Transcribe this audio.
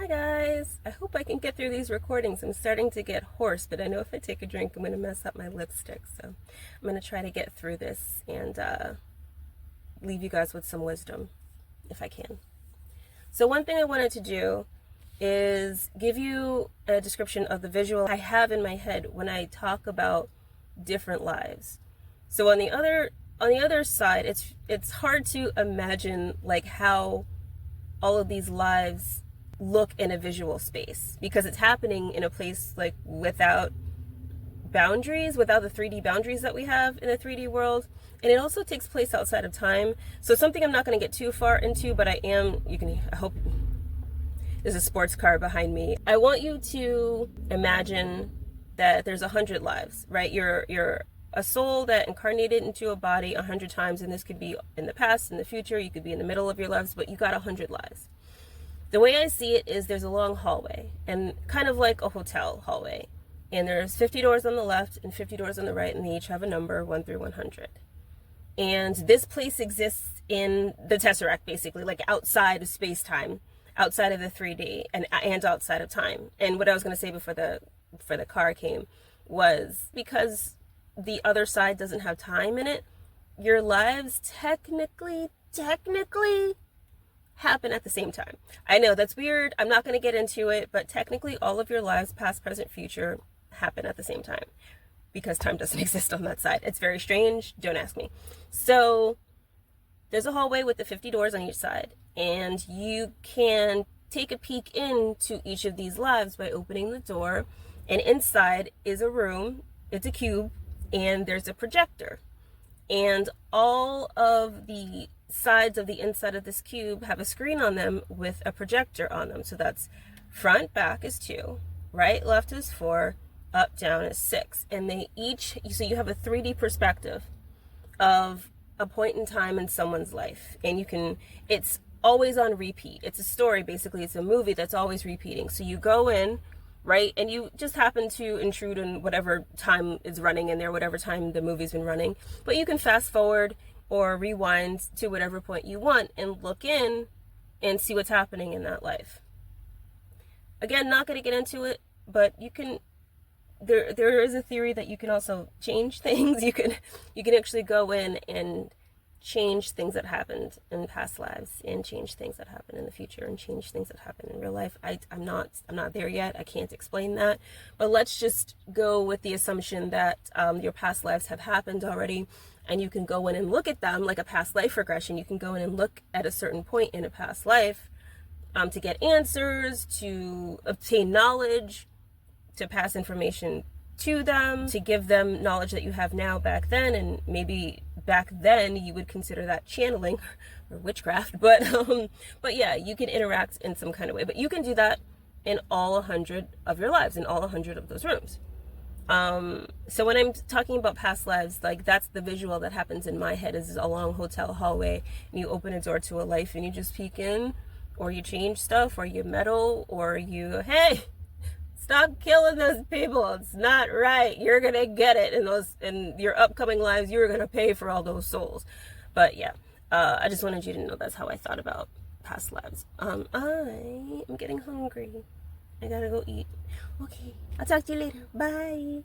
Hi guys! I hope I can get through these recordings. I'm starting to get hoarse, but I know if I take a drink I'm going to mess up my lipstick. So I'm going to try to get through this and leave you guys with some wisdom, if I can. So one thing I wanted to do is give you a description of the visual I have in my head when I talk about different lives. So on the other side, it's hard to imagine like how all of these lives look in a visual space because it's happening in a place like without boundaries, without the 3D boundaries that we have in the 3D world. And it also takes place outside of time. So something I'm not going to get too far into, but I hope there's a sports car behind me. I want you to imagine that there's 100 lives, right? You're a soul that incarnated into a body 100 times, and this could be in the past, in the future, you could be in the middle of your lives, but you got 100 lives. The way I see it is there's a long hallway, and kind of like a hotel hallway, and there's 50 doors on the left and 50 doors on the right, and they each have a number 1 through 100. And this place exists in the Tesseract, basically, like outside of space-time, outside of the 3D, and outside of time. And what I was going to say before the car came was because the other side doesn't have time in it, your lives technically happen at the same time. I know that's weird. I'm not going to get into it, but technically all of your lives, past, present, future, happen at the same time because time doesn't exist on that side. It's very strange. Don't ask me. So there's a hallway with the 50 doors on each side, and you can take a peek into each of these lives by opening the door, and inside is a room. It's a cube, and there's a projector, and all of the sides of the inside of this cube have a screen on them with a projector on them. So that's front, back is 2, right, left is 4, up, down is 6, and so you have a 3D perspective of a point in time in someone's life, and it's always on repeat. It's a story, basically. It's a movie that's always repeating. So you go in, right, and you just happen to intrude in whatever time is running in there, whatever time the movie's been running, but you can fast forward or rewind to whatever point you want and look in and see what's happening in that life. Again, not going to get into it, but you can, there is a theory that you can also change things. You can actually go in and change things that happened in past lives and change things that happen in the future and change things that happen in real life. I'm not there yet. I can't explain that, but let's just go with the assumption that your past lives have happened already, and you can go in and look at them like a past life regression. You can go in and look at a certain point in a past life to get answers, to obtain knowledge, to pass information to them, to give them knowledge that you have now back then, and maybe back then you would consider that channeling or witchcraft, but yeah, you can interact in some kind of way. But you can do that in all 100 of your lives, in all 100 of those rooms. So when I'm talking about past lives, like that's the visual that happens in my head, is a long hotel hallway, and you open a door to a life and you just peek in, or you change stuff, or you meddle, or hey, stop killing those people. It's not right. You're going to get it in your upcoming lives. You're going to pay for all those souls. But yeah, I just wanted you to know that's how I thought about past lives. I am getting hungry. I gotta go eat. Okay, I'll talk to you later. Bye.